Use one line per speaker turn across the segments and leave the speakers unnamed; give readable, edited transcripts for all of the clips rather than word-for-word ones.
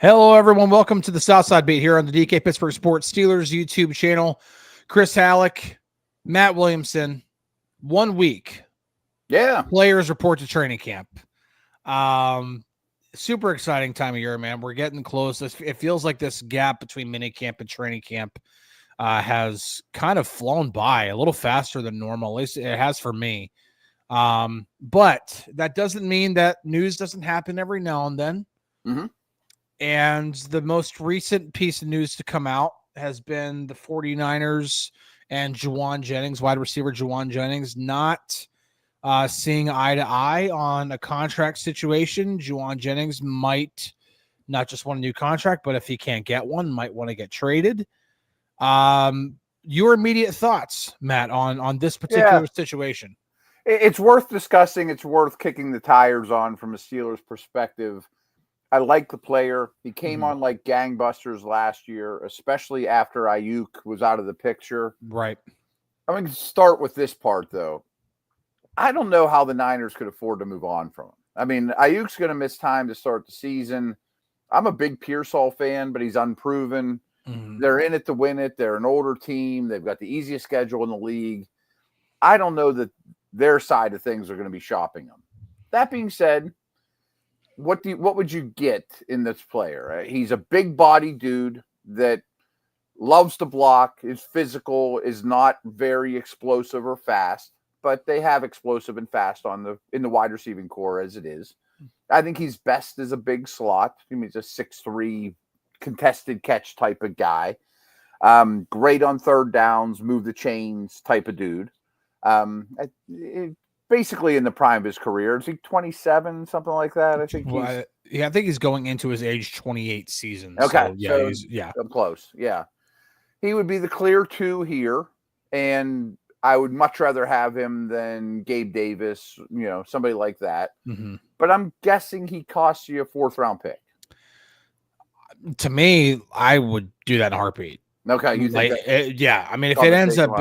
Hello, everyone. Welcome to the Southside Beat here on the DK Pittsburgh Sports Steelers YouTube channel. Chris Halicke, Matt Williamson. 1 week.
Yeah.
Players report to training camp. Super exciting time of year, man. We're getting close. It feels like this gap between minicamp and training camp has kind of flown by a little faster than normal. At least it has for me. But that doesn't mean that news doesn't happen every now and then.
Mm-hmm.
And the most recent piece of news to come out has been the 49ers and Jauan Jennings, wide receiver Jauan Jennings, not seeing eye to eye on a contract situation. Jauan Jennings might not just want a new contract, but if he can't get one, might want to get traded. Your immediate thoughts, Matt, on this particular situation?
It's worth discussing. It's worth kicking the tires on from a Steelers perspective. I like the player. He came on like gangbusters last year, especially after Ayuk was out of the picture.
Right.
I'm going to start with this part, though. I don't know how the Niners could afford to move on from him. I mean, Ayuk's going to miss time to start the season. I'm a big Pearsall fan, but he's unproven.
Mm-hmm.
They're in it to win it. They're an older team. They've got the easiest schedule in the league. I don't know that their side of things are going to be shopping him. That being said, what would you get in this player? He's a big body dude that loves to block, is physical, is not very explosive or fast, but they have explosive and fast in the wide receiving core as it is. I think he's best as a big slot. I mean, he's a 6'3" contested catch type of guy. Great on third downs, move the chains type of dude. Basically in the prime of his career. Is he 27, something like that? I think.
I think he's going into his age 28 season.
Okay,
so,
I'm close. Yeah, he would be the clear 2 here, and I would much rather have him than Gabe Davis, somebody like that.
Mm-hmm.
But I'm guessing he costs you a 4th round pick.
To me, I would do that in a heartbeat.
Okay, you think
yeah. I mean, if it ends up,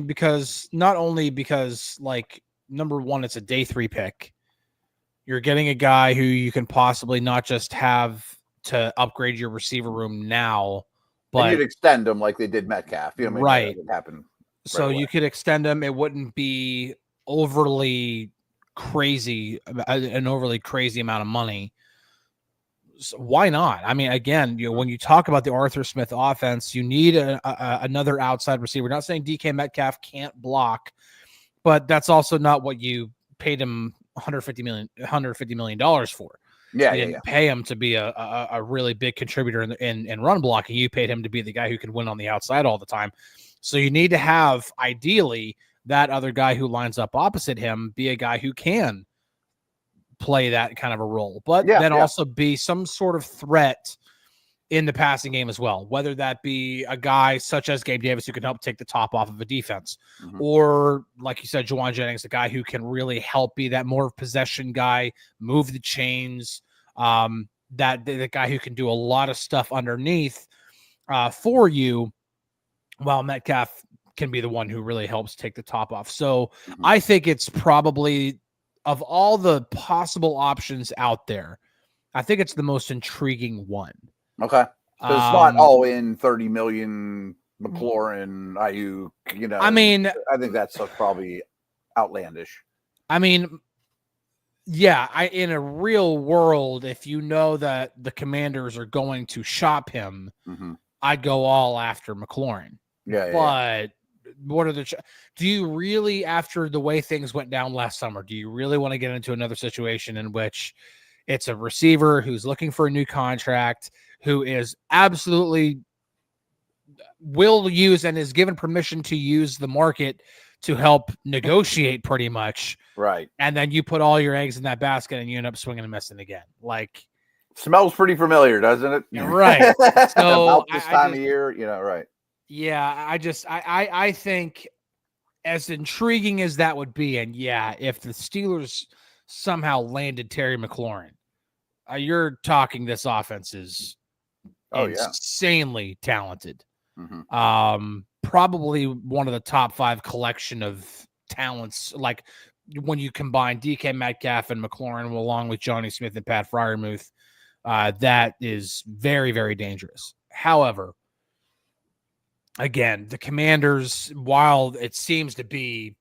because not only because number one, it's a day 3 pick. You're getting a guy who you can possibly not just have to upgrade your receiver room now, but
you'd extend them like they did Metcalf.
Right.
That would happen.
So you could extend them. It wouldn't be overly crazy, an overly crazy amount of money. So why not? I mean, again, when you talk about the Arthur Smith offense, you need another outside receiver. Not saying DK Metcalf can't block, but that's also not what you paid him $150 million for.
Yeah,
you didn't pay him to be a really big contributor in run blocking. You paid him to be the guy who can win on the outside all the time. So you need to have, ideally, that other guy who lines up opposite him be a guy who can play that kind of a role, but also be some sort of threat in the passing game as well, whether that be a guy such as Gabe Davis who can help take the top off of a defense, or like you said, Jauan Jennings, the guy who can really help be that more possession guy, move the chains, that the guy who can do a lot of stuff underneath for you, while Metcalf can be the one who really helps take the top off. So I think it's probably, of all the possible options out there, I think it's the most intriguing one.
Okay. So it's not all in 30 million McLaurin, Ayuk,
I mean,
I think that's probably outlandish.
I mean, yeah, in a real world, if you know that the Commanders are going to shop him, I'd go all after McLaurin. But what are do you really, after the way things went down last summer, do you really want to get into another situation in which it's a receiver who's looking for a new contract, who is absolutely will use and is given permission to use the market to help negotiate pretty much.
Right.
And then you put all your eggs in that basket and you end up swinging and missing again.
Smells pretty familiar, doesn't it?
Right. So
about this time of year, right.
Yeah, I think, as intriguing as that would be, and if the Steelers somehow landed Terry McLaurin, you're talking this offense is insanely talented. Probably one of the top 5 collection of talents. Like when you combine DK Metcalf and McLaurin along with Johnny Smith and Pat Freiermuth, that is very, very dangerous. However, again, the Commanders, while it seems to be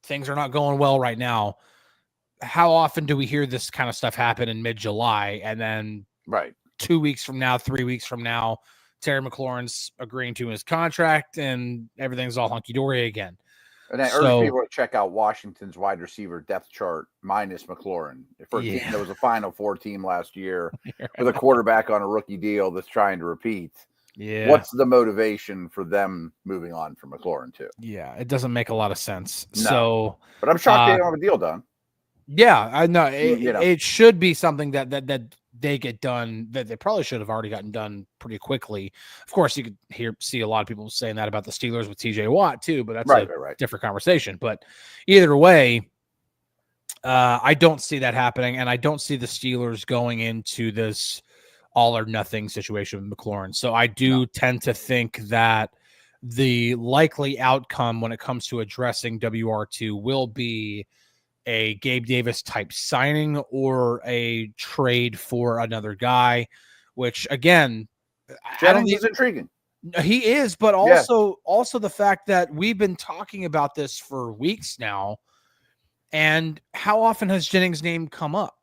things are not going well right now, how often do we hear this kind of stuff happen in mid-July and then 2 weeks from now, 3 weeks from now, Terry McLaurin's agreeing to his contract and everything's all hunky-dory again?
And I urge people to check out Washington's wide receiver depth chart minus McLaurin. For a team that was a Final Four team last year with a quarterback on a rookie deal that's trying to repeat.
Yeah.
What's the motivation for them moving on from McLaurin too?
Yeah, it doesn't make a lot of sense.
No.
So,
but I'm shocked they don't have a deal done.
Yeah, I know. It should be something that they get done, that they probably should have already gotten done pretty quickly. Of course, you could see a lot of people saying that about the Steelers with TJ Watt too, but that's a different conversation. But either way, I don't see that happening, and I don't see the Steelers going into this all or nothing situation with McLaurin. So I do tend to think that the likely outcome when it comes to addressing WR2 will be a Gabe Davis type signing or a trade for another guy, which again,
Jennings is intriguing.
He is, but also the fact that we've been talking about this for weeks now. And how often has Jennings' name come up?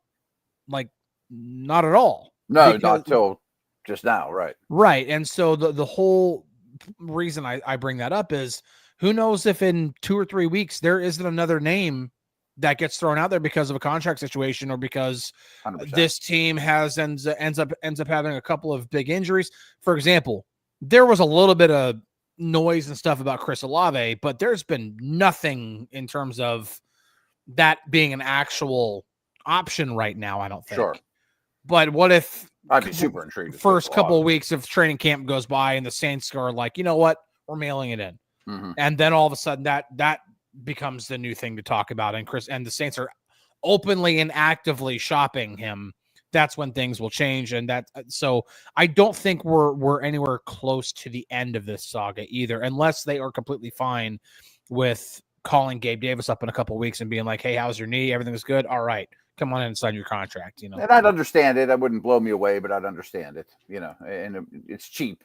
Like, not at all.
No, not till just now. Right.
Right. And so the whole reason I bring that up is, who knows if in 2 or 3 weeks there isn't another name that gets thrown out there because of a contract situation, or because
100%.
This team ends up having a couple of big injuries. For example, there was a little bit of noise and stuff about Chris Olave, but there's been nothing in terms of that being an actual option right now, I don't think.
Sure.
But what if
I'd be super intrigued.
First couple of weeks of training camp goes by and the Saints are like, you know what, we're mailing it in.
Mm-hmm.
And then all of a sudden that becomes the new thing to talk about. And the Saints are openly and actively shopping him. That's when things will change. And so I don't think we're anywhere close to the end of this saga either, unless they are completely fine with calling Gabe Davis up in a couple of weeks and being like, hey, how's your knee? Everything's good. All right, come on in and sign your contract. You know,
and I'd understand it. It wouldn't blow me away, but I'd understand it, you know, and it's cheap.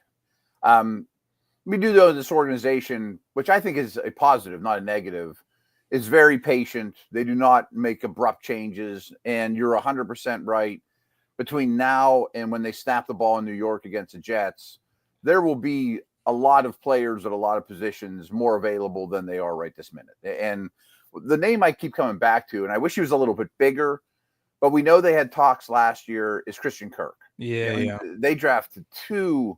We do know this organization, which I think is a positive, not a negative, is very patient. They do not make abrupt changes. And you're 100% right. Between now and when they snap the ball in New York against the Jets, there will be a lot of players at a lot of positions more available than they are right this minute. And the name I keep coming back to, and I wish he was a little bit bigger, but we know they had talks last year, is Christian Kirk.
Yeah.
They drafted 2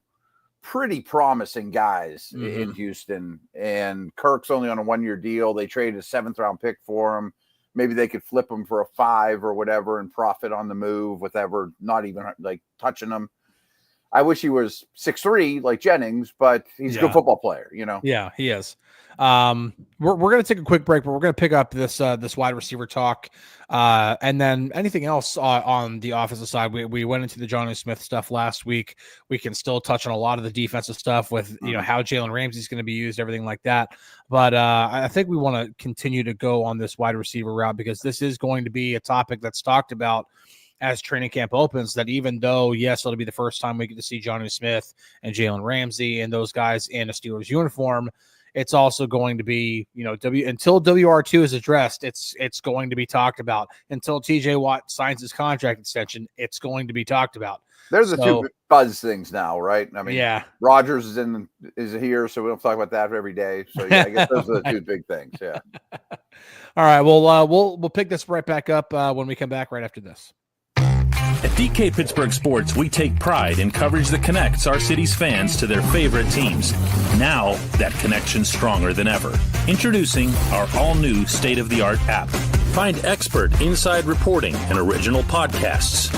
pretty promising guys in Houston, and Kirk's only on a 1-year deal. They traded a 7th-round pick for him. Maybe they could flip him for a 5 or whatever and profit on the move with ever not even like touching him. I wish he was 6'3" like Jennings, but he's a good football player, you know?
Yeah, he is. We're going to take a quick break, but we're going to pick up this wide receiver talk. And then anything else on the offensive side. We went into the Jonnu Smith stuff last week. We can still touch on a lot of the defensive stuff with, you know, how Jalen Ramsey's going to be used, everything like that. But I think we want to continue to go on this wide receiver route, because this is going to be a topic that's talked about as training camp opens, that even though, yes, it'll be the first time we get to see Jonnu Smith and Jalen Ramsey and those guys in a Steelers uniform, it's also going to be, you know, until WR2 is addressed, it's going to be talked about. Until TJ Watt signs his contract extension, it's going to be talked about.
There's the 2 buzz things now, right? I mean,
yeah,
Rodgers is here, so we don't talk about that every day. So yeah, I guess those are the 2 big things. Yeah.
All right. Well, we'll pick this right back up when we come back right after this.
At DK Pittsburgh Sports, we take pride in coverage that connects our city's fans to their favorite teams. Now, that connection's stronger than ever. Introducing our all-new state-of-the-art app. Find expert inside reporting and original podcasts.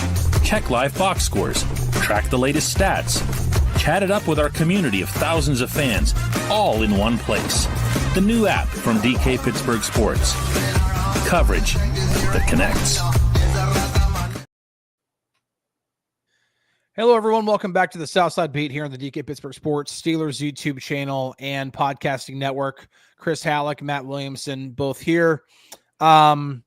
Check live box scores. Track the latest stats. Chat it up with our community of thousands of fans, all in one place. The new app from DK Pittsburgh Sports. Coverage that connects.
Hello, everyone. Welcome back to the Southside Beat here on the DK Pittsburgh Sports Steelers YouTube channel and podcasting network. Chris Halicke, Matt Williamson, both here. So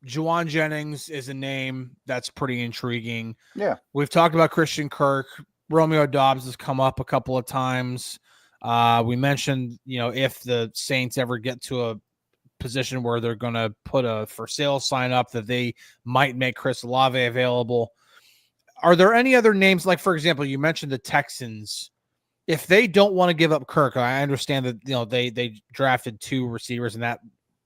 Jauan Jennings is a name that's pretty intriguing.
Yeah.
We've talked about Christian Kirk. Romeo Dobbs has come up a couple of times. We mentioned, if the Saints ever get to a position where they're going to put a for sale sign up, that they might make Chris Olave available. Are there any other names? Like, for example, you mentioned the Texans. If they don't want to give up Kirk, I understand that, they drafted 2 receivers and that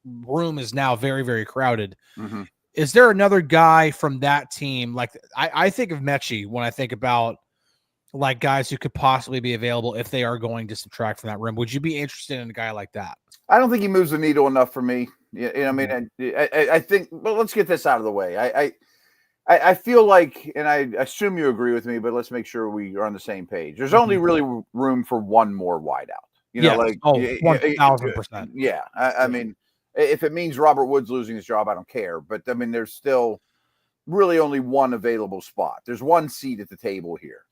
room is now very, very crowded.
Mm-hmm.
Is there another guy from that team? Like, I think of Mechie when I think about like guys who could possibly be available if they are going to subtract from that room. Would you be interested in a guy like that?
I don't think he moves the needle enough for me. I mean, I think, well, let's get this out of the way. I feel like, and I assume you agree with me, but let's make sure we are on the same page. There's only really room for one more wideout.
1,000%.
Yeah. I mean, if it means Robert Woods losing his job, I don't care. But I mean, there's still really only one available spot. There's one seat at the table here.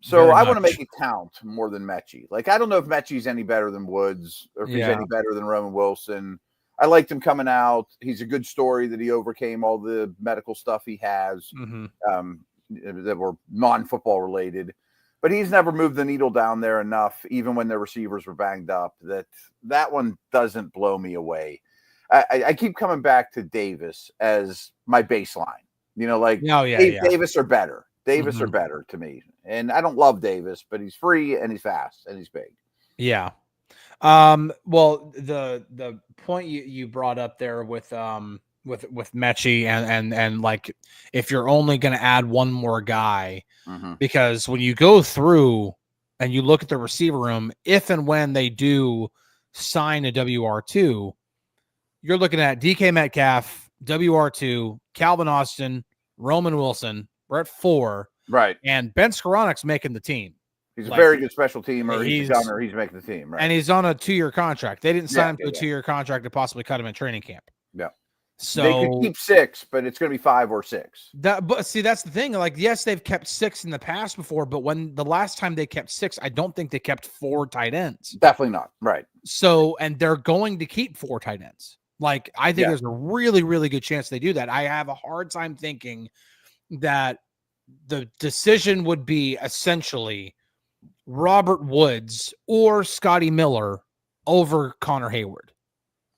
So I want to make it count more than Mechie. Like, I don't know if Mechie's any better than Woods or if he's any better than Roman Wilson. I liked him coming out. He's a good story that he overcame all the medical stuff he has that were non-football related. But he's never moved the needle down there enough, even when their receivers were banged up, that one doesn't blow me away. I keep coming back to Davis as my baseline. Davis or better. Davis are better to me. And I don't love Davis, but he's free and he's fast and he's big.
Yeah. Well, the point you brought up there with Mechie and like, if you're only going to add one more guy, because when you go through and you look at the receiver room, if and when they do sign a WR2, you're looking at DK Metcalf, WR2, Calvin Austin, Roman Wilson. We're at 4.
Right.
And Ben Skoronek's making the team.
He's a very good special teamer. He's a gunner. He's making the team. Right.
And he's on a 2-year contract. They didn't sign him to a 2-year contract to possibly cut him in training camp.
Yeah.
So
they could keep 6, but it's going to be 5 or 6.
But see, that's the thing. Like, yes, they've kept 6 in the past before, but when the last time they kept 6, I don't think they kept 4 tight ends.
Definitely not. Right.
So, and they're going to keep 4 tight ends. Like, I think there's a really, really good chance they do that. I have a hard time thinking that the decision would be essentially Robert Woods or Scotty Miller over Connor Hayward.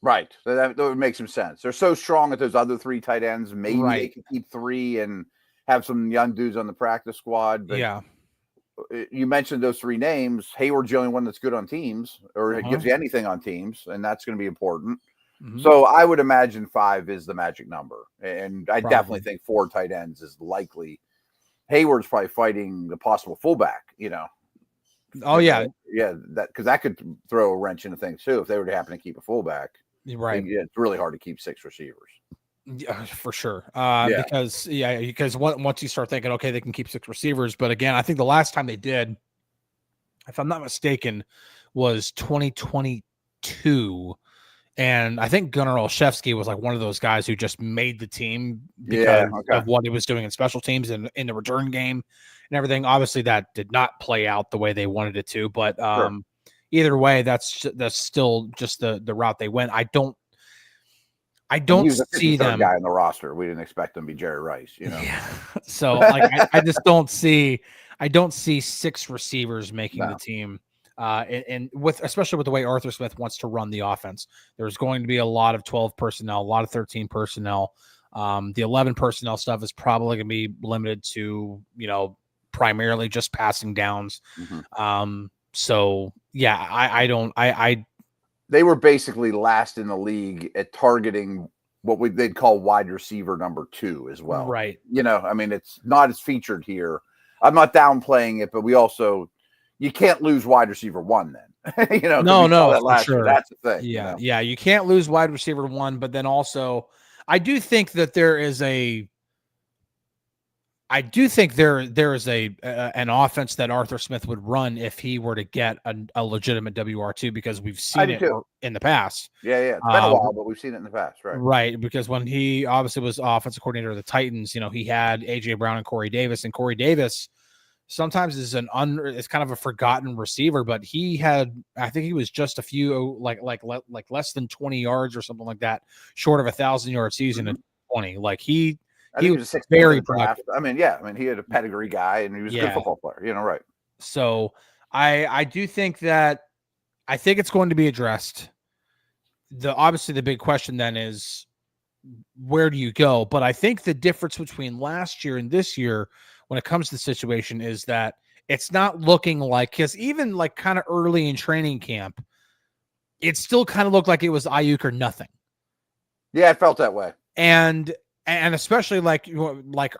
Right. That would make some sense. They're so strong at those other 3 tight ends. Maybe they can keep 3 and have some young dudes on the practice squad. But you mentioned those 3 names. Hayward's the only one that's good on teams or it gives you anything on teams, and that's going to be important. So I would imagine 5 is the magic number. And I definitely think 4 tight ends is likely. Hayward's probably fighting the possible fullback,
Oh, yeah.
Yeah, because that could throw a wrench into things, too, if they were to happen to keep a fullback.
Right.
It's really hard to keep 6 receivers.
Yeah, for sure. Because once you start thinking, okay, they can keep 6 receivers. But again, I think the last time they did, if I'm not mistaken, was 2022. And I think Gunnar Olszewski was like one of those guys who just made the team because of what he was doing in special teams and in the return game and everything. Obviously, that did not play out the way they wanted it to. But either way, that's still just the route they went. I don't see them
guy in the roster. We didn't expect him to be Jerry Rice,
Yeah. So like I just don't see 6 receivers making the team. And especially with the way Arthur Smith wants to run the offense, there's going to be a lot of 12 personnel, a lot of 13 personnel. The 11 personnel stuff is probably going to be limited to, primarily just passing downs. So yeah,
they were basically last in the league at targeting what they'd call wide receiver number 2 as well.
Right.
I mean, it's not as featured here. I'm not downplaying it, but you can't lose wide receiver 1 then.
No, for sure.
That's the thing.
Yeah, you can't lose wide receiver 1, but then also I do think that there is an offense that Arthur Smith would run if he were to get a legitimate WR2, because we've seen it in the past.
Yeah. It's been a while, but we've seen it in the past, right?
Right, because when he obviously was offensive coordinator of the Titans, he had A.J. Brown and Corey Davis, and Corey Davis sometimes is it's kind of a forgotten receiver, but I think he was just a few like less than 20 yards or something like that, short of 1,000-yard season. 2020. Like
I think he was a
very
draft.
productive.
I mean, he had a pedigree guy, and he was a good football player. Right.
So I do think that it's going to be addressed. Obviously the big question then is, where do you go? But I think the difference between last year and this year when it comes to the situation is that it's not looking like, because even like kind of early in training camp, it still kind of looked like it was Ayuk or nothing.
Yeah, it felt that way.
And especially like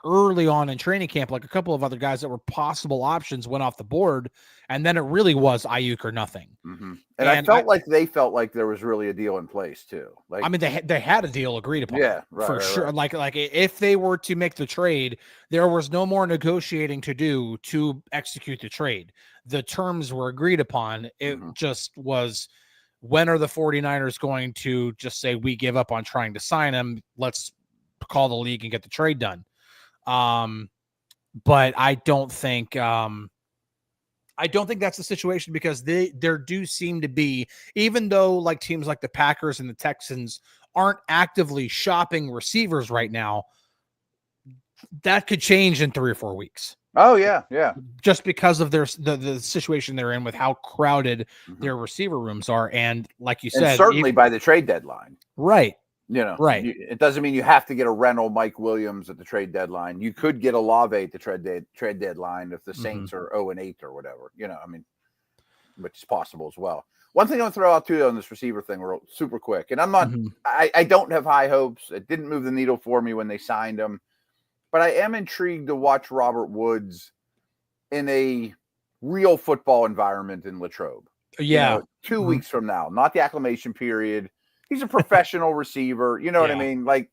early on in training camp, like a couple of other guys that were possible options went off the board, and then it really was Ayuk or nothing.
Mm-hmm. And I felt like they felt like there was really a deal in place too. Like, I
mean, they had a deal agreed upon.
Yeah, right,
for sure. Right. Like if they were to make the trade, there was no more negotiating to do to execute the trade. The terms were agreed upon. It just was, when are the 49ers going to just say, we give up on trying to sign him? Let's call the league and get the trade done. But I don't think that's the situation, because there do seem to be, even though like teams like the Packers and the Texans aren't actively shopping receivers right now, that could change in 3 or 4 weeks.
Oh yeah.
Just because of the situation they're in with how crowded their receiver rooms are, and like you said,
and certainly by the trade deadline,
right?
Right. It doesn't mean you have to get a rental Mike Williams at the trade deadline. You could get a Olave at the trade deadline if the Saints are 0-8 or whatever. I mean, which is possible as well. One thing I'm going to throw out too on this receiver thing, real super quick, and I'm not, I don't have high hopes. It didn't move the needle for me when they signed him, but I am intrigued to watch Robert Woods in a real football environment in Latrobe.
Yeah,
2 weeks from now, not the acclimation period. He's a professional receiver. You know what I mean? Like,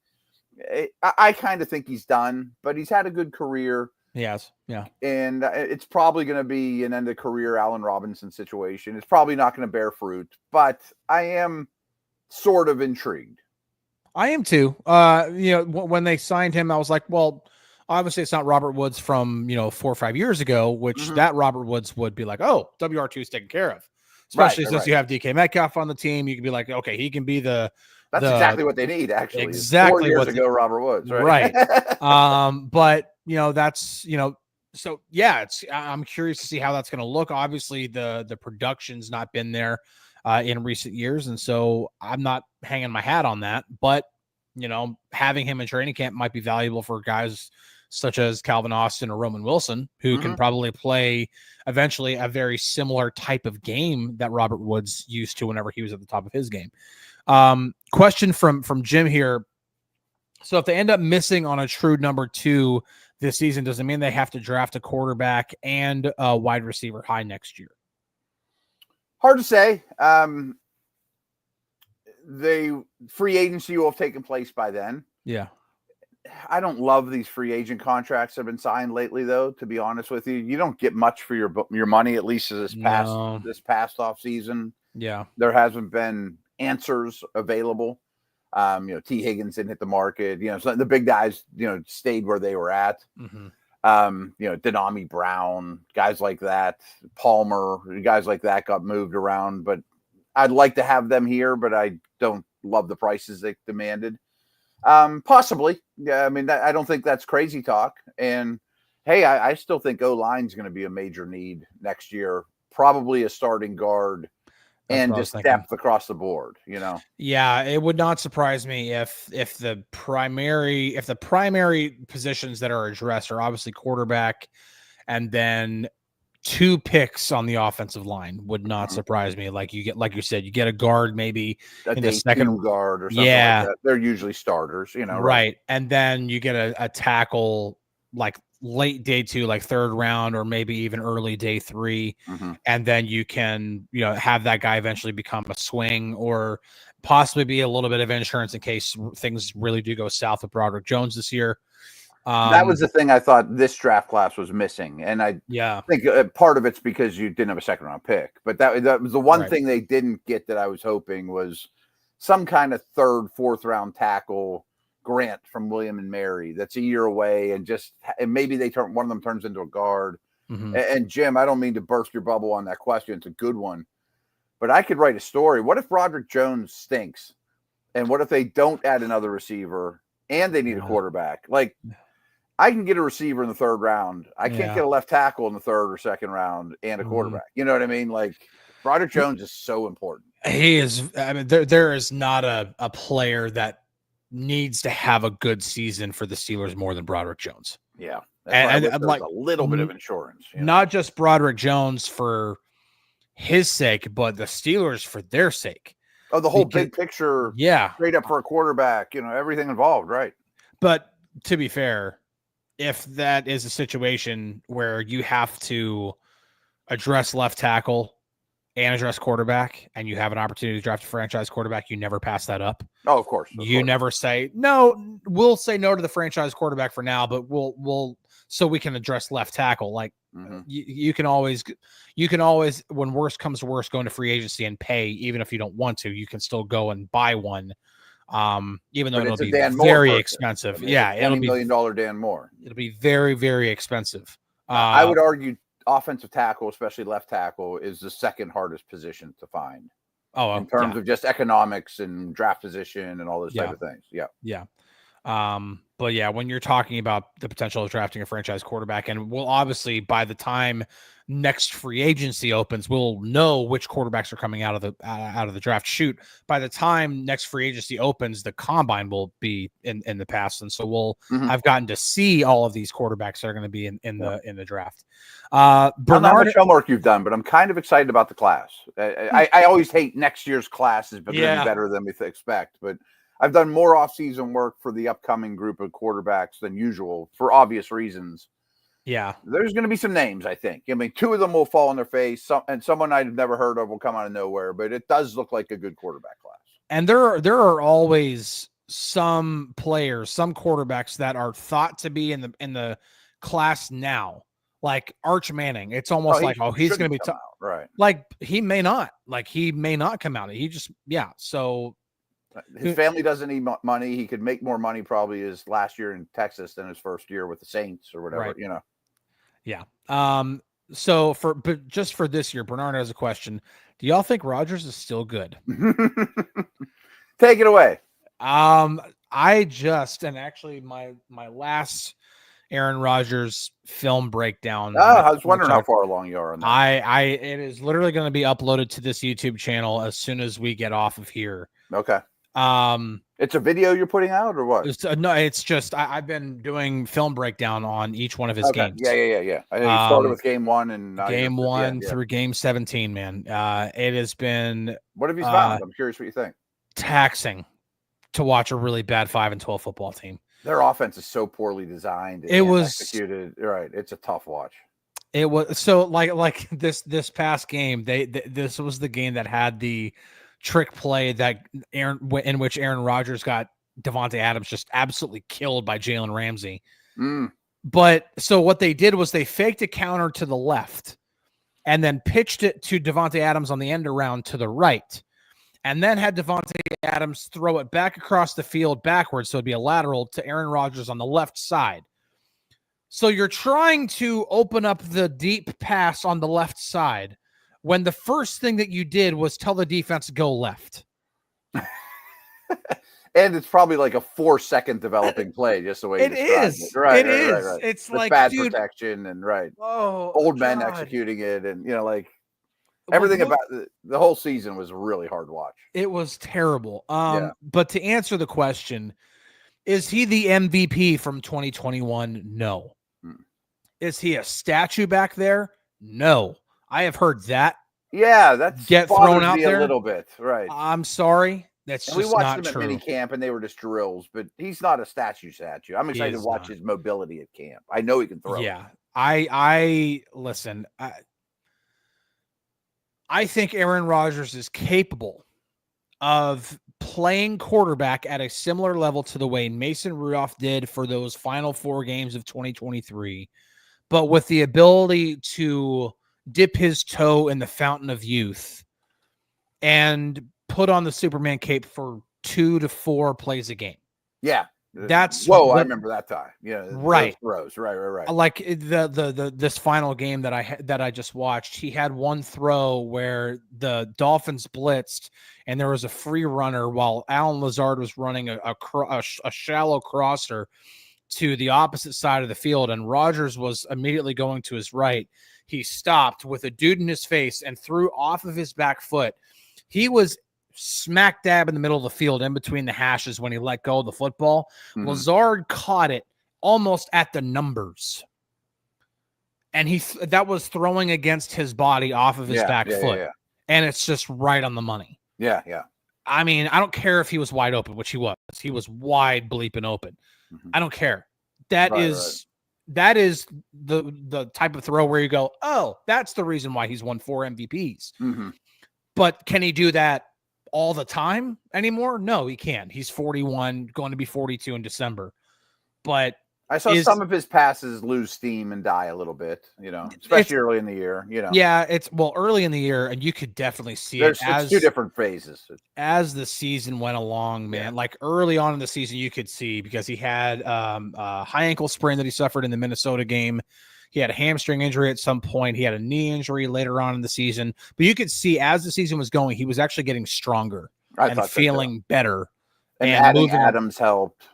I kind of think he's done, but he's had a good career.
Yes. Yeah.
And it's probably going to be an end of career Allen Robinson situation. It's probably not going to bear fruit, but I am sort of intrigued.
I am too. When they signed him, I was like, well, obviously it's not Robert Woods from, 4 or 5 years ago, which that Robert Woods would be like, oh, WR2 is taken care of. Especially since you have DK Metcalf on the team, you can be like, okay, he can be That's
exactly what they need, actually.
Exactly
4 years ago, Robert Woods,
right? But that's so yeah, I'm curious to see how that's going to look. Obviously, the production's not been there in recent years, and so I'm not hanging my hat on that. But having him in training camp might be valuable for guys such as Calvin Austin or Roman Wilson, who can probably play eventually a very similar type of game that Robert Woods used to whenever he was at the top of his game. Question from Jim here. So if they end up missing on a true number 2 this season, does it mean they have to draft a quarterback and a wide receiver high next year?
Hard to say. The free agency will have taken place by then.
Yeah.
I don't love these free agent contracts that have been signed lately, though. To be honest with you, you don't get much for your money, at least this past off season.
Yeah,
there hasn't been answers available. T. Higgins didn't hit the market. So the big guys, stayed where they were at. Denami Brown, guys like that, Palmer, guys like that got moved around. But I'd like to have them here, but I don't love the prices they demanded. Possibly. Yeah. I mean, I don't think that's crazy talk. And hey, I still think O-line is going to be a major need next year, probably a starting guard and just depth across the board,
Yeah. It would not surprise me if the primary positions that are addressed are obviously quarterback and then 2 picks on the offensive line would not surprise me. Like you said, you get a guard, maybe
in the second guard or something like that. They're usually starters,
right. And then you get a tackle like late day 2, like 3rd round, or maybe even early day 3. And then you can, have that guy eventually become a swing or possibly be a little bit of insurance in case things really do go south with Broderick Jones this year.
That was the thing I thought this draft class was missing. And I think part of it's because you didn't have a 2nd-round pick. But that was the one thing they didn't get that I was hoping was some kind of 3rd, 4th-round tackle Grant from William and Mary that's a year away. And maybe one of them turns into a guard. And Jim, I don't mean to burst your bubble on that question. It's a good one. But I could write a story. What if Broderick Jones stinks? And what if they don't add another receiver? and they need a quarterback. Like, I can get a receiver in the third round. I can't get a left tackle in the third or second round and a quarterback. You know what I mean? Like, Broderick Jones is so important.
He is. I mean, there is not a player that needs to have a good season for the Steelers more than Broderick Jones.
Yeah.
And
like a little bit of insurance.
Not just Broderick Jones for his sake, but the Steelers for their sake.
Oh, the whole big picture.
Yeah.
Straight up for a quarterback, everything involved, right?
But to be fair, if that is a situation where you have to address left tackle and address quarterback, and you have an opportunity to draft a franchise quarterback, you never pass that up.
Oh, of course.
You never say, no, we'll say no to the franchise quarterback for now, but we'll so we can address left tackle. Like you can always, when worst comes to worst, go into free agency and pay, even if you don't want to, you can still go and buy one. Even though it'll be very expensive. Yeah.
It'll be $20 million Dan Moore.
It'll be very, very expensive.
I would argue offensive tackle, especially left tackle, is the second hardest position to find.
Oh,
in terms of just economics and draft position and all those type of things. Yeah.
Yeah. But yeah, when you're talking about the potential of drafting a franchise quarterback, and we'll obviously, by the time next free agency opens, we'll know which quarterbacks are coming out of the draft. Shoot, by the time next free agency opens, the combine will be in the past, and so I've gotten to see all of these quarterbacks that are going to be in the draft.
Bernard, I don't know how much homework you've done, but I'm kind of excited about the class. I always hate next year's class is going to be better than we expect, but I've done more off-season work for the upcoming group of quarterbacks than usual for obvious reasons.
Yeah.
There's going to be some names, I think. I mean, two of them will fall on their face, and someone I've never heard of will come out of nowhere, but it does look like a good quarterback class.
And there are always some players, some quarterbacks that are thought to be in the class now. Like Arch Manning. It's almost he's going to be tough.
Right.
Like he may not come out. He just, so
his family doesn't need money. He could make more money probably his last year in Texas than his first year with the Saints or whatever,
right. Yeah. So but just for this year, Bernard has a question. Do y'all think Rodgers is still good?
Take it away.
Actually my last Aaron Rodgers film breakdown.
I was wondering how far along you are on
that. It is literally going to be uploaded to this YouTube channel as soon as we get off of here.
Okay. It's a video you're putting out or what?
It's just I've been doing film breakdown on each one of his games.
Yeah. I know you started with game 1 and
game 1 through game 17, man. It has been.
What have you found? I'm curious what you think.
Taxing to watch a really bad 5-12 football team.
Their offense is so poorly designed.
It was
executed. Right. It's a tough watch.
It was so like this past game. This was the game that had the trick play in which Aaron Rodgers got Devontae Adams just absolutely killed by Jalen Ramsey. But so what they did was they faked a counter to the left and then pitched it to Devontae Adams on the end around to the right. And then had Devontae Adams throw it back across the field backwards. So it'd be a lateral to Aaron Rodgers on the left side. So you're trying to open up the deep pass on the left side when the first thing that you did was tell the defense to go left.
And it's probably like a 4-second developing play, just the way
it is.
It. Right,
it is.
Right.
It's
with
like
bad
protection
and
old
men executing it, and everything about the whole season was really hard to watch.
It was terrible. But to answer the question, is he the MVP from 2021? No. Is he a statue back there? No. I have heard that.
Yeah, that's
get thrown out there
a little bit. Right.
I'm sorry. That's just not true.
We watched him at mini camp, and they were just drills, but he's not a statue. I'm excited to watch his mobility at camp. I know he can throw.
Yeah. I listen. I think Aaron Rodgers is capable of playing quarterback at a similar level to the way Mason Rudolph did for those final 4 games of 2023, but with the ability to dip his toe in the fountain of youth and put on the Superman cape for 2 to 4 plays a game.
Yeah.
That's
I remember that time. Yeah,
right.
Throws. Right.
Like this final game that I just watched, he had one throw where the Dolphins blitzed and there was a free runner while Alan Lazard was running a shallow crosser to the opposite side of the field, and Rodgers was immediately going to his right. He stopped with a dude in his face and threw off of his back foot. He was smack dab in the middle of the field in between the hashes when he let go of the football. Mm-hmm. Lazard caught it almost at the numbers. And that was throwing against his body off of his back foot. Yeah. And it's just right on the money.
Yeah.
I mean, I don't care if he was wide open, which he was. He was wide bleeping open. Mm-hmm. I don't care. That is the type of throw where you go, oh, that's the reason why he's won 4 MVPs. Mm-hmm. But can he do that all the time anymore? No, he can't. He's 41, going to be 42 in December. But
I saw some of his passes lose steam and die a little bit, especially early in the year,
Yeah, early in the year, and you could definitely see it's
2 different phases.
As the season went along, man. Yeah. Like early on in the season, you could see because he had a high ankle sprain that he suffered in the Minnesota game. He had a hamstring injury at some point. He had a knee injury later on in the season. But you could see as the season was going, he was actually getting stronger and feeling better.
And adding Adams helped.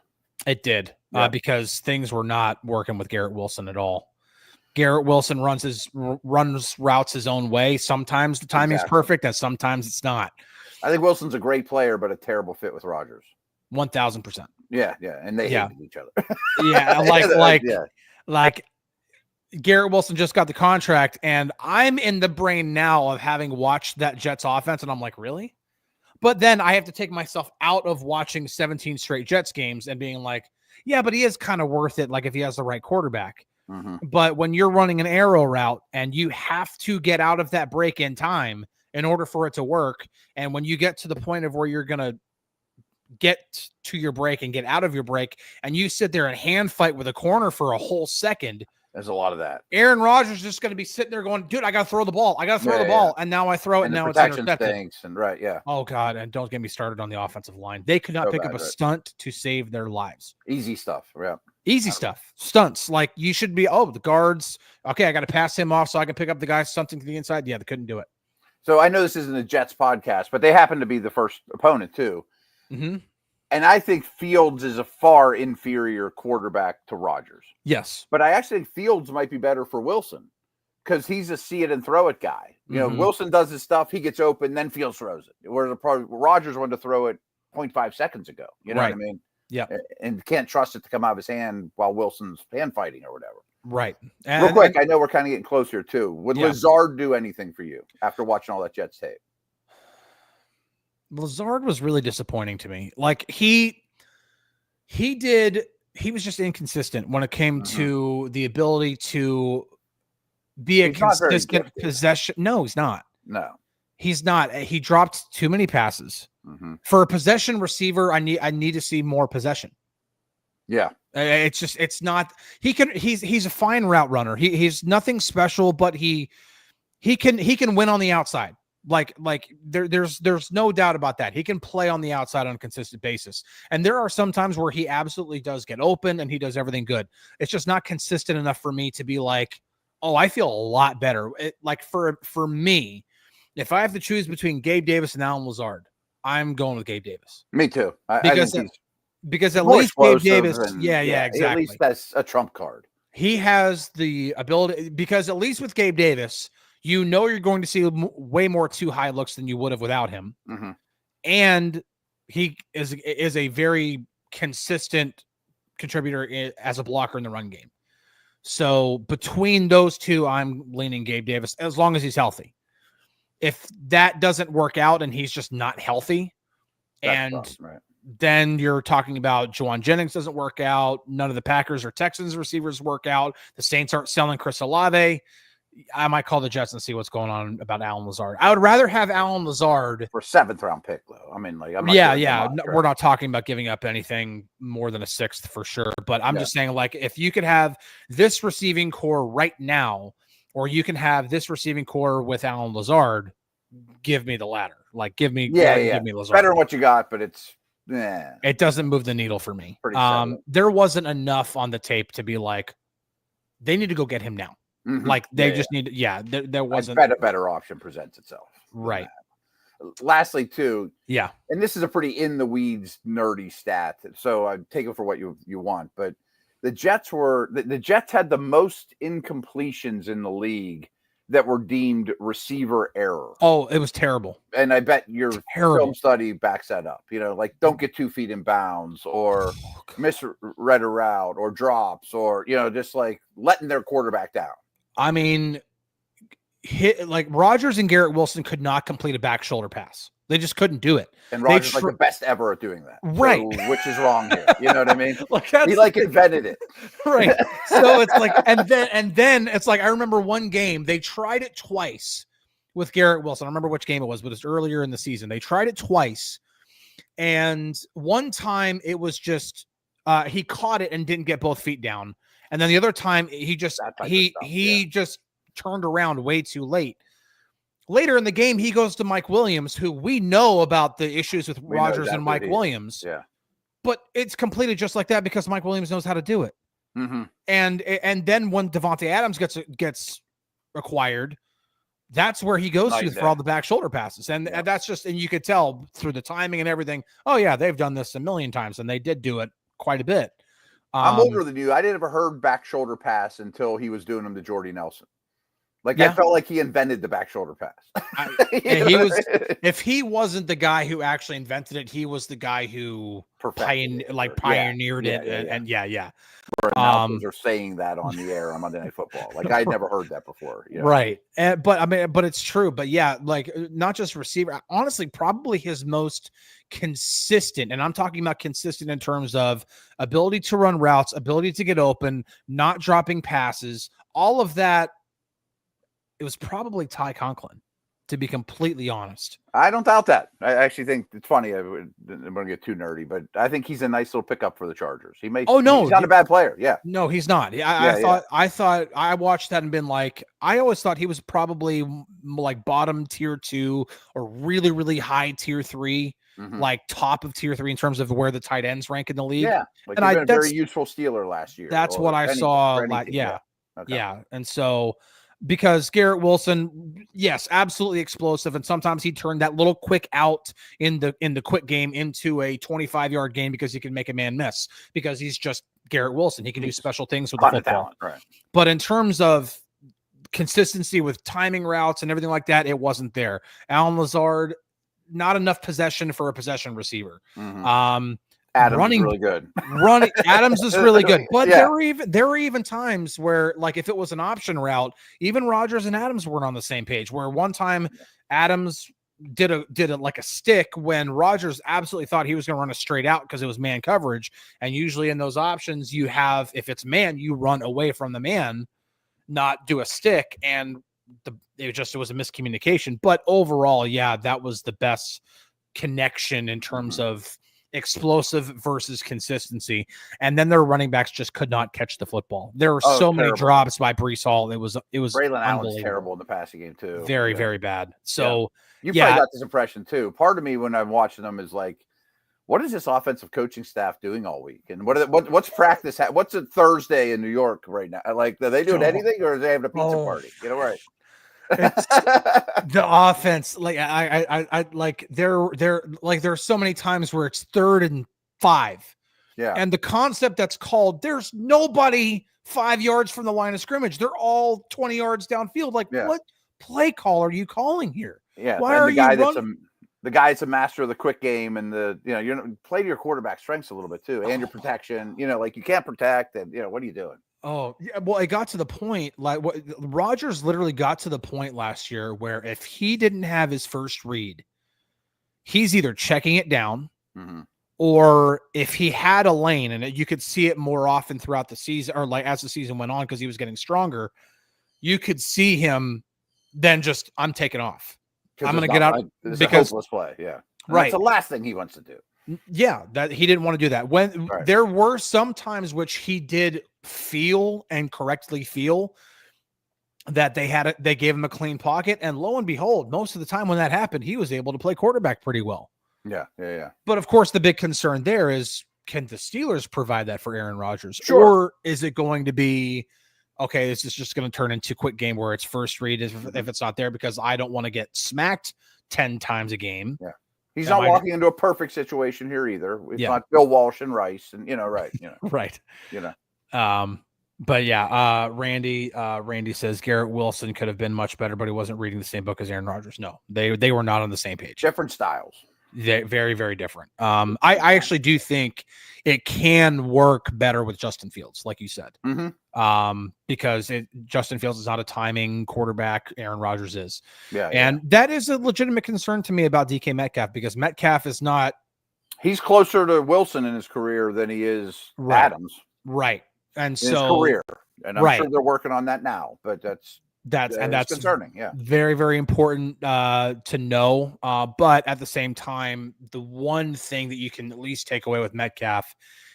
It did. Yeah. Because things were not working with Garrett Wilson at all. Garrett Wilson runs routes his own way. Sometimes the timing's perfect, and sometimes it's not.
I think Wilson's a great player, but a terrible fit with Rodgers.
1,000%.
Yeah, and they hated each other.
like Garrett Wilson just got the contract, and I'm in the brain now of having watched that Jets offense, and I'm like, really? But then I have to take myself out of watching 17 straight Jets games and being like, yeah, but he is kind of worth it, like if he has the right quarterback. Mm-hmm. But when you're running an arrow route and you have to get out of that break in time in order for it to work, and when you get to the point of where you're going to get to your break and get out of your break, and you sit there and hand fight with a corner for a whole second,
there's a lot of that.
Aaron Rodgers is just going to be sitting there going, dude, I got to throw the ball. And now I throw it, and now it's intercepted. Oh, God, and don't get me started on the offensive line. They could not pick up a stunt to save their lives.
Easy stuff, yeah.
Easy stuff. Stunts. Like, you should be, the guards, okay, I got to pass him off so I can pick up the guy stunting to the inside. Yeah, they couldn't do it.
So I know this isn't a Jets podcast, but they happen to be the first opponent, too.
Mm-hmm.
And I think Fields is a far inferior quarterback to Rodgers.
Yes.
But I actually think Fields might be better for Wilson because he's a see it and throw it guy. Wilson does his stuff, he gets open, then Fields throws it. Whereas Rodgers wanted to throw it 0.5 seconds ago. You know what I mean?
Yeah.
And can't trust it to come out of his hand while Wilson's hand fighting or whatever.
Right.
Real quick, I know we're kind of getting close here too. Would Lazard do anything for you after watching all that Jets tape?
Lazard was really disappointing to me. Like he was just inconsistent when it came to the ability to be a consistent possession. No, he's not.
No,
he's not. He dropped too many passes. Mm-hmm. For a possession receiver, I need to see more possession.
Yeah.
It's not, he's a fine route runner. He's nothing special, but he can win on the outside. Like there's no doubt about that. He can play on the outside on a consistent basis. And there are some times where he absolutely does get open and he does everything good. It's just not consistent enough for me to be like, oh, I feel a lot better. Like for me, if I have to choose between Gabe Davis and Alan Lazard, I'm going with Gabe Davis.
Me too.
Because at least Gabe Davis, exactly.
At least that's a trump card.
He has the ability, because at least with Gabe Davis, you're going to see way more too high looks than you would have without him. Mm-hmm. And he is a very consistent contributor as a blocker in the run game. So between those two, I'm leaning Gabe Davis as long as he's healthy. If that doesn't work out and he's just not healthy, then you're talking about Jauan Jennings doesn't work out. None of the Packers or Texans receivers work out. The Saints aren't selling Chris Olave. I might call the Jets and see what's going on about Alan Lazard. I would rather have Alan Lazard
for 7th round pick, though. I mean, like, I'm not
we're not talking about giving up anything more than a 6th for sure. But I'm just saying, like, if you could have this receiving core right now, or you can have this receiving core with Alan Lazard, give me the latter. Like, give me Lazard.
Better than what you got, but it's Yeah,
It doesn't move the needle for me.
Pretty settling.
There wasn't enough on the tape to be like, they need to go get him now.
Mhm.
Like they just need. Yeah, there wasn't.
I bet a better option presents itself.
Right.
Lastly, too.
Yeah.
And this is a pretty in the weeds nerdy stat, so I take it for what you want. But the Jets had the most incompletions in the league that were deemed receiver error.
Oh, it was terrible.
And I bet your film study backs that up. Like don't get 2 feet in bounds, or misread a route, or drops, or just like letting their quarterback down.
I mean, like Rodgers and Garrett Wilson could not complete a back shoulder pass. They just couldn't do it.
And Rodgers like the best ever at doing that.
Right.
So, which is wrong here. You know what I mean?
He
invented it.
Right. So it's like, and then it's like, I remember one game, they tried it twice with Garrett Wilson. I don't remember which game it was, but it's earlier in the season. They tried it twice. And one time it was just, he caught it and didn't get both feet down. And then the other time he just turned around way too late. Later in the game, he goes to Mike Williams, who we know about the issues with Rodgers and Mike Williams.
Yeah.
But it's completed just like that because Mike Williams knows how to do it.
Mm-hmm.
And then when Devontae Adams gets acquired, that's where he goes for all the back shoulder passes. And that's just, and you could tell through the timing and everything, oh yeah, they've done this a million times, and they did do it quite a bit.
I'm older than you. I never heard back shoulder pass until he was doing them to Jordy Nelson. I felt like he invented the back shoulder pass.
If he wasn't the guy who actually invented it, he was the guy who pioneered it. And
announcers are saying that on the air on Monday Night Football. I'd never heard that before.
Right. But it's true. But yeah, not just receiver, honestly, probably his most consistent. And I'm talking about consistent in terms of ability to run routes, ability to get open, not dropping passes, all of that. It was probably Ty Conklin, to be completely honest.
I don't doubt that. I actually think it's funny. I'm going to get too nerdy, but I think he's a nice little pickup for the Chargers. He's not a bad player. Yeah.
No, he's not. I thought I watched that and been like, I always thought he was probably like bottom tier 2 or really, really high tier 3, like top of tier 3 in terms of where the tight ends rank in the league.
Yeah. And been a very useful Steeler last year.
That's what I saw. Yeah. Okay. Yeah. And so, because Garrett Wilson, yes, absolutely explosive, and sometimes he turned that little quick out in the quick game into a 25-yard game because he can make a man miss because he's just Garrett Wilson. He can do special things with the football.
Talent, right.
But in terms of consistency with timing routes and everything like that, it wasn't there. Allen Lazard, not enough possession for a possession receiver.
Mm-hmm. Adams is really good.
Adams is really good, but there were even times where, like, if it was an option route, even Rodgers and Adams weren't on the same page. Where one time Adams did a stick when Rodgers absolutely thought he was going to run a straight out because it was man coverage, and usually in those options you have, if it's man, you run away from the man, not do a stick, and it was a miscommunication. But overall, yeah, that was the best connection in terms of explosive versus consistency. And then their running backs just could not catch the football. There were so many drops by Breece Hall. It was
Braylon Allen's terrible in the passing game too.
Very, very bad. So
you probably got this impression too. Part of me when I'm watching them is like, what is this offensive coaching staff doing all week? And what's practice? What's a Thursday in New York right now? Like, are they doing anything, or are they having a pizza party? Right.
It's the offense, like I like there's so many times where it's 3rd and 5, and the concept that's called, there's nobody 5 yards from the line of scrimmage, they're all 20 yards downfield. Like, what play call are you calling here? Why are
the guy that's a master of the quick game, and you play to your quarterback strengths a little bit too, and your protection. Like, you can't protect, and what are you doing?
Oh, yeah. Well, it got to the point, Rodgers literally got to the point last year where if he didn't have his first read, he's either checking it down, or if he had a lane, and you could see it more often throughout the season, or like as the season went on, because he was getting stronger, you could see him then just, I'm taking off. I'm going to get out
because hopeless play. Yeah. Right. That's the last thing he wants to do.
Yeah, that he didn't want to do that. When there were some times which he did feel, and correctly feel, that they gave him a clean pocket, and lo and behold, most of the time when that happened, he was able to play quarterback pretty well.
Yeah.
But of course, the big concern there is, can the Steelers provide that for Aaron Rodgers?
Sure.
Or is it going to be, okay, this is just going to turn into a quick game where it's first read if it's not there, because I don't want to get smacked 10 times a game.
Yeah. He's not walking into a perfect situation here either. It's not Bill Walsh and Rice and, right.
Right. But Randy says Garrett Wilson could have been much better, but he wasn't reading the same book as Aaron Rodgers. No, they were not on the same page.
Different styles.
Very, very different. I actually do think it can work better with Justin Fields, like you said, because Justin Fields is not a timing quarterback. Aaron Rodgers is. And that is a legitimate concern to me about DK Metcalf, because Metcalf is not.
He's closer to Wilson in his career than he is Adams.
Right. And
in his career. And I'm sure they're working on that now, but that's concerning. Yeah.
Very, very important to know. But at the same time, the one thing that you can at least take away with Metcalf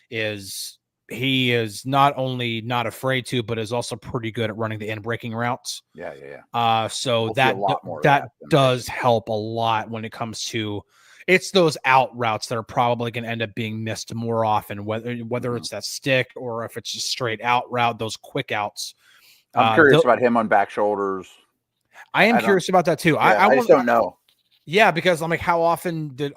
is he is not only not afraid to, but is also pretty good at running the in-breaking routes. So we'll that does help a lot when it comes to, it's those out routes that are probably going to end up being missed more often, whether it's that stick or if it's just straight out route, those quick outs.
I'm curious about him on back shoulders.
I am curious about that too.
I just don't know.
Yeah, because I'm like, how often did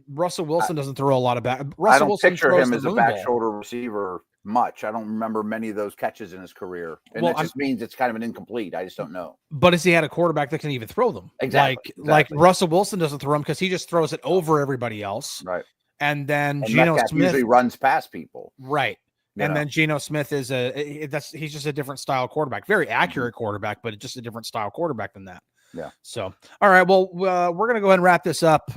Russell Wilson doesn't throw a lot of back?
I don't picture him as a back shoulder receiver much. I don't remember many of those catches in his career, and it just means it's kind of an incomplete. I just don't know.
But has he had a quarterback that can even throw them?
Exactly.
Like Russell Wilson doesn't throw them because he just throws it over everybody else.
Right.
And then Geno Smith
usually runs past people.
Right. And then Geno Smith is he's just a different style quarterback, very accurate quarterback, but just a different style quarterback than that.
Yeah.
So, all right. Well, we're going to go ahead and wrap this up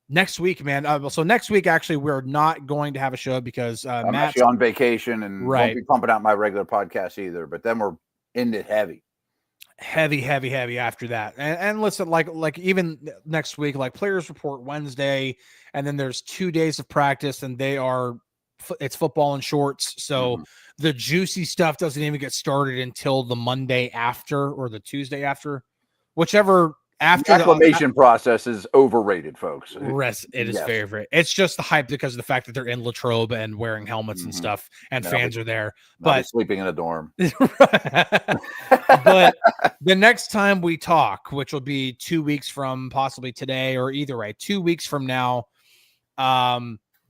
next week, man. So next week, actually, we're not going to have a show because
I'm actually on vacation and won't be pumping out my regular podcast either, but then we're in it heavy after that. And listen, like even next week, like players report Wednesday, and then there's 2 days of practice, and it's football in shorts. So the juicy stuff doesn't even get started until the Monday after or the Tuesday after, whichever after. The acclimation process is overrated, folks.
It is very. It's just the hype because of the fact that they're in Latrobe and wearing helmets and stuff, and fans are there. But
sleeping in a dorm.
But the next time we talk, which will be 2 weeks from possibly today, or either way, 2 weeks from now,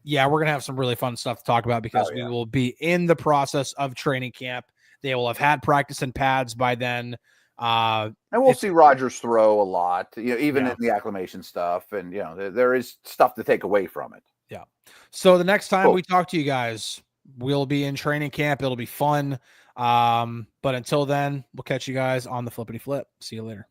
we're going to have some really fun stuff to talk about because we will be in the process of training camp. They will have had practice and pads by then.
And we'll see Rodgers throw a lot, even in the acclimation stuff. And, there is stuff to take away from it.
Yeah. So the next time we talk to you guys, we'll be in training camp. It'll be fun. But until then, we'll catch you guys on the flippity flip. See you later.